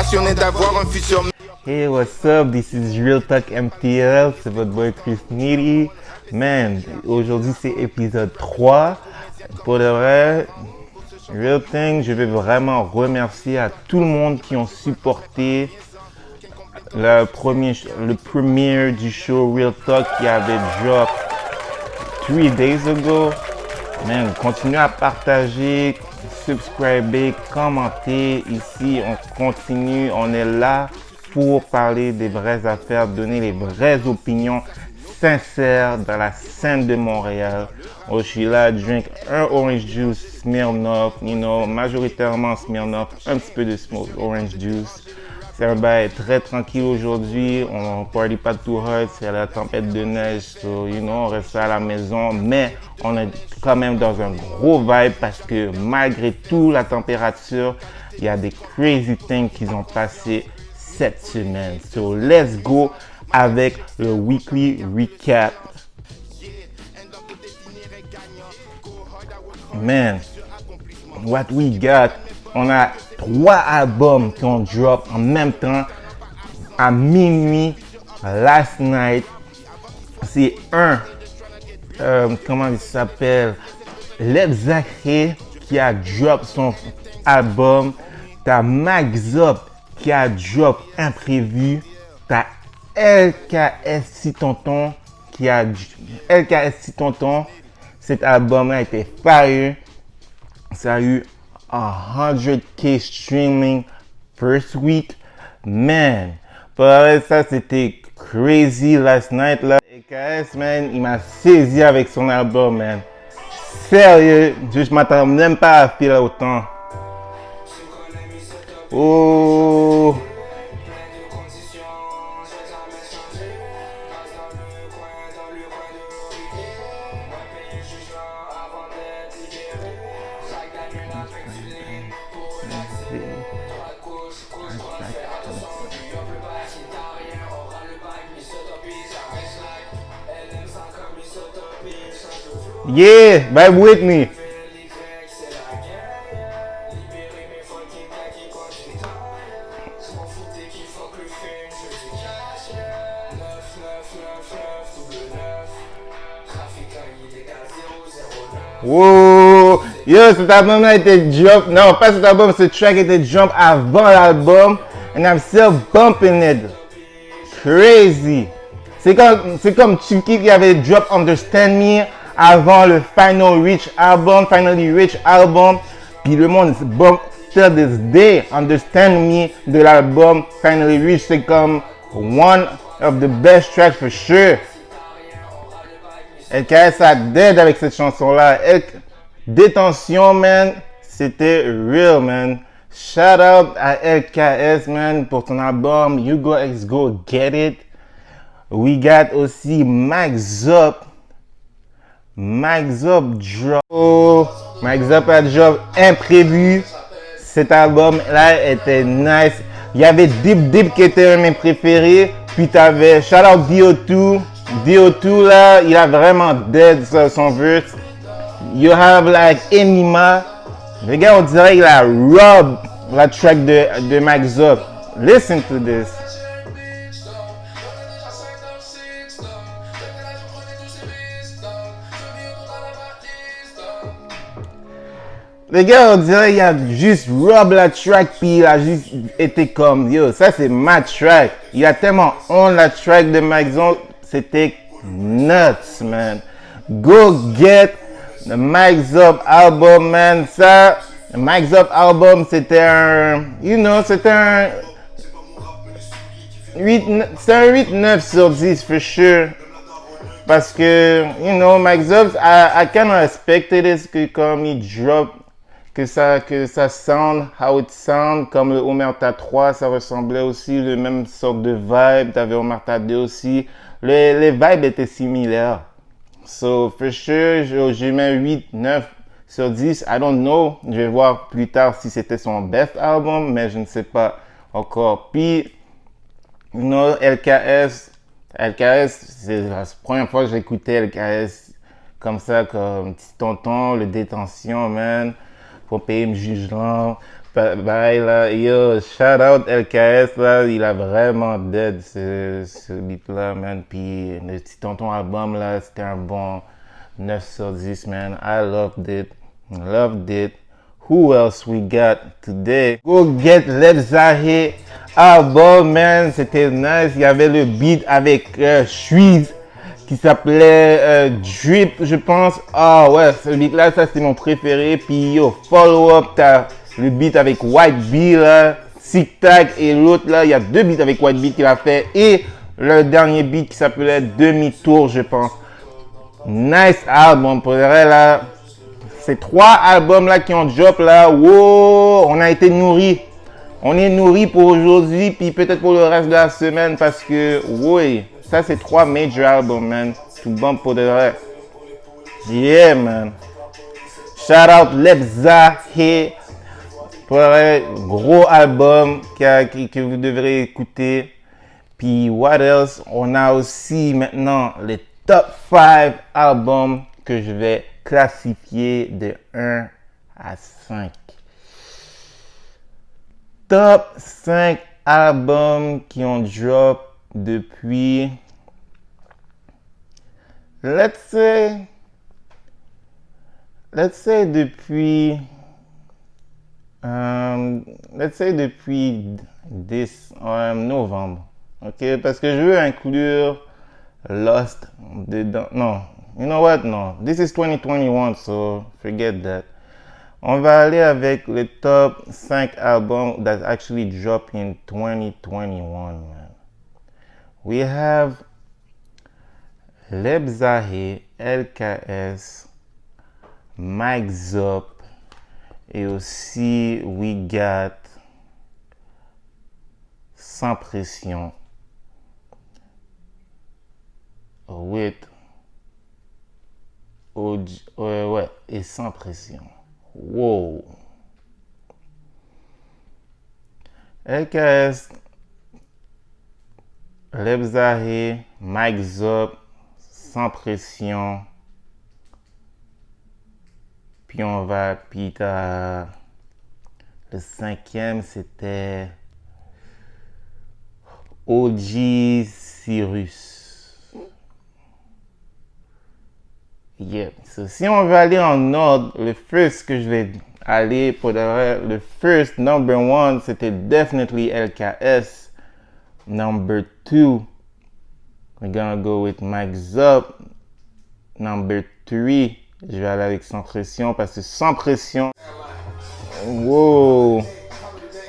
passionné d'avoir un futur. Hey, what's up? This is Real Talk MTL, c'est votre boy Chris Needy. Man, aujourd'hui c'est épisode 3. Pour de vrai, Real Thing, je vais vraiment remercier à tout le monde qui ont supporté le premier du show Real Talk qui avait drop 3 days ago. Man, continuez à partager, subscriber, commenter. Ici, on continue, on est là pour parler des vraies affaires, donner les vraies opinions sincères dans la scène de Montréal. Oh, je suis là, drink un orange juice Smirnoff, majoritairement Smirnoff, un petit peu de orange juice. C'est un bail très tranquille aujourd'hui, on party pas too hard, c'est la tempête de neige, so, on reste à la maison, mais on est quand même dans un gros vibe parce que malgré tout la température, il y a des crazy things qu'ils ont passé cette semaine. So let's go avec le weekly recap. Man, what we got? On a 3 albums qui ont drop en même temps à minuit last night. C'est comment il s'appelle? Leb Zacré qui a drop son album. T'as Max Up qui a drop Imprévu. T'as LKS Tonton qui a LKS Tonton. Cet album a été fire. Ça a eu 100K streaming first week. Man, ça c'était crazy last night là. LKS, man, il m'a saisi avec son album, man. Sérieux, je m'attends même pas à filer autant. Oh. Yeah, vibe with me. Wow, yo, cet album a été jump. Non, pas cet album, ce track était jump avant l'album. And I'm still bumping it. Crazy. C'est comme Chucky qui avait drop Understand Me avant le Finally Rich album. Puis le monde bump till this day. Understand Me de l'album Finally Rich, c'est comme one of the best tracks for sure. LKS a dead avec cette chanson-là. Détention, man, c'était real, man. Shout out à LKS, man, pour ton album You Go X Go Get It. We got aussi Max Up. Max Up drop. Oh, Max Up a drop Imprévu. Cet album-là était nice. Il y avait Deep Deep qui était un de mes préférés. Puis t'avais Shout Out DO2. DO2 là, il a vraiment dead son verse. You have like Enima. Le gars, on dirait qu'il a rob la track de Max Up. Listen to this. Le gars, on dirait qu'il a juste rob la track puis il a juste été comme yo, ça c'est ma track. Il a tellement on la track de Max Up, c'était nuts, man. Go get the Max Up album, man. Ça, le Max Up album, c'était un, c'était un 8-9 sur 10 for sure. Parce que, Max Up, I kind of expected it que comme il drop, que ça sound, how it sound, comme le Omerta 3, ça ressemblait aussi, le même sorte de vibe. T'avais Omerta 2 aussi. Les vibes étaient similaires. So, for sure, j'ai mis 8-9 sur 10. I don't know. Je vais voir plus tard si c'était son best album, mais je ne sais pas encore. Puis, LKS, c'est la première fois que j'écoutais LKS comme ça, comme petit tonton, le détention, man. Pour payer me juge là. Bye là, yo, shout out LKS là, il a vraiment dead ce beat là, man. Puis le petit tonton album là, c'était un bon 9 sur 10, man. I loved it. Loved it. Who else we got today? Go get Lebzahe album, man. C'était nice. Il y avait le beat avec Shreeze qui s'appelait Drip, je pense. Ah ouais, ce beat là, ça c'est mon préféré. Puis yo, follow up, t'as le beat avec White Bee là, Tic Tac et l'autre là, il y a deux beats avec White Bee qu'il a fait et le dernier beat qui s'appelait Demi-Tour, je pense. Nice album, pour vrai là. Ces trois albums là qui ont drop là, wow, on a été nourris. On est nourris pour aujourd'hui, puis peut-être pour le reste de la semaine parce que, oui, ça c'est trois major albums, man. Tout bon pour de vrai. Yeah, man. Shout out Lebzahe. Pour un gros album que vous devrez écouter. Puis, what else? On a aussi maintenant les top 5 albums que je vais classifier de 1 à 5. Top 5 albums qui ont drop depuis, let's say depuis 10 novembre, ok, parce que je veux inclure Lost dedans. Non, you know what? No, this is 2021, so forget that. On va aller avec le top 5 albums that actually dropped in 2021, man. We have Lebzahe, LKS, Mike Zop, et aussi we got Sans Pression with ouais, et Sans Pression. Wow. LKS, Lebzahe, Mike Zop, Sans Pression. Puis on va, puis le cinquième c'était OG Cyrus. Yeah. So, si on veut aller en ordre, le first que je vais aller pour le first number one, c'était definitely LKS. Number two, we're gonna go with Mike Zop. Number three, je vais aller avec Sans Pression parce que Sans Pression, wow.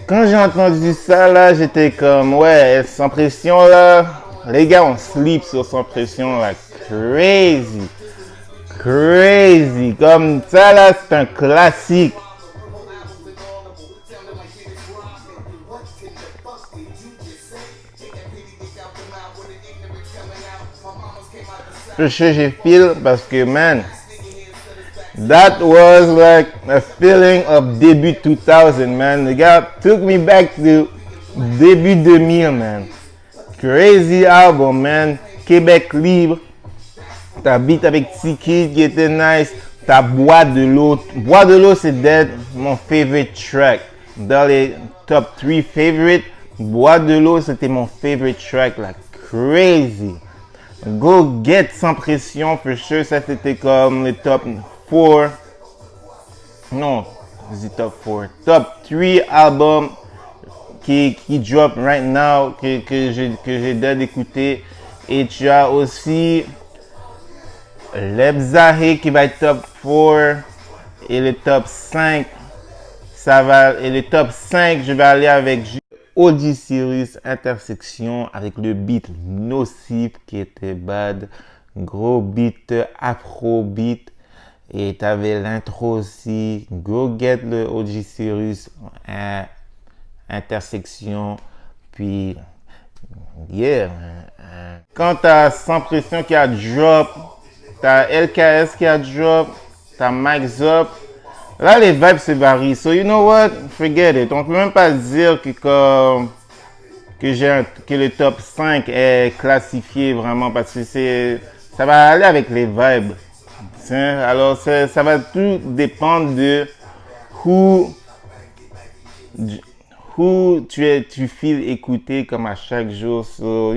Quand j'ai entendu ça là, j'étais comme ouais, Sans Pression là, les gars on sleep sur Sans Pression là, crazy. Comme ça là, c'est un classique. J'ai feel parce que man, that was like a feeling of début 2000, man. The guy took me back to début 2000, man. Crazy album, man. Québec libre. T'as beat avec Tiki qui était nice. T'as Bois de l'eau. Bois de l'eau, c'est dead, mon favorite track. Dans les top 3 favorite, Bois de l'eau, c'était mon favorite track, like crazy. Go Get Sans Pression, for sure, ça c'était comme le top 4. Non, c'est top 4. Top 3 albums qui drop right now, que j'ai d'écouter. Et tu as aussi Lebzahe qui va être top 4. Et le top 5, et le top 5, je vais aller avec OG Cyrus, Intersection, avec le beat Nocif qui était bad. Gros beat, afro beat. Et t'avais l'intro aussi. Go get le OG Cyrus, Intersection. Puis, yeah. Quand t'as Sans Pression qui a drop, t'as LKS qui a drop, t'as Mike Zop. Là, les vibes se varient. So, you know what? Forget it. On peut même pas dire que le top 5 est classifié vraiment parce que ça va aller avec les vibes. Alors, ça va tout dépendre de who who tu files écouter comme à chaque jour. So,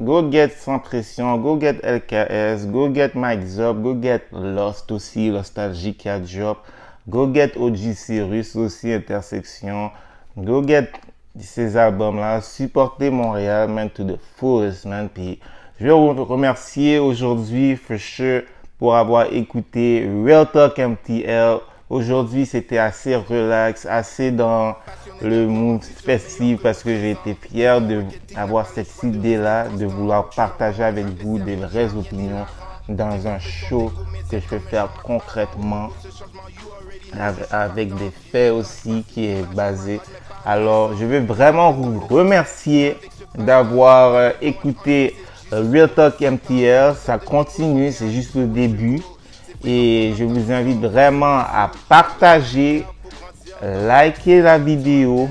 go get Sans Pression, go get LKS, go get Mike Zop, go get Lost aussi, Nostalgica Drop, go get OG Cyrus aussi, Intersection, go get ces albums-là, supportez Montréal, man, to the fullest, man. Puis, je vais vous remercier aujourd'hui, for sure, pour avoir écouté Real Talk MTL. Aujourd'hui, c'était assez relax, assez dans le mood festif parce que j'ai été fier d'avoir cette idée-là, de vouloir partager avec vous des vraies opinions dans un show que je vais faire concrètement avec des faits aussi qui est basé. Alors, je veux vraiment vous remercier d'avoir écouté Real Talk MTL. Ça continue, c'est juste le début. Et je vous invite vraiment à partager, liker la vidéo,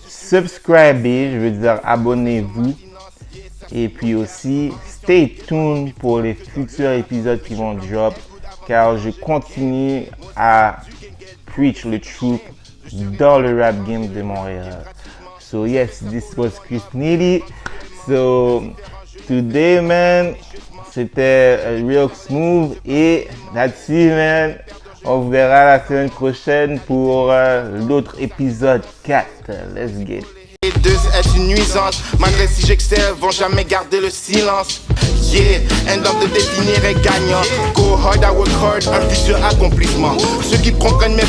subscriber, je veux dire abonnez-vous. Et puis aussi, stay tuned pour les futurs épisodes qui vont drop. Car je continue à preach le truth dans le rap game de Montréal. So yes, this was Chris Neely. So today, man, c'était real smooth et that's it, man. On vous verra la semaine prochaine pour l'autre épisode 4. Let's get. Les deux est une nuisance, malgré si j'excelle, vont jamais garder le silence. Yeah, end of the définir est gagnant. Go hard, I work hard, un futur accomplissement. Ceux qui comprennent mes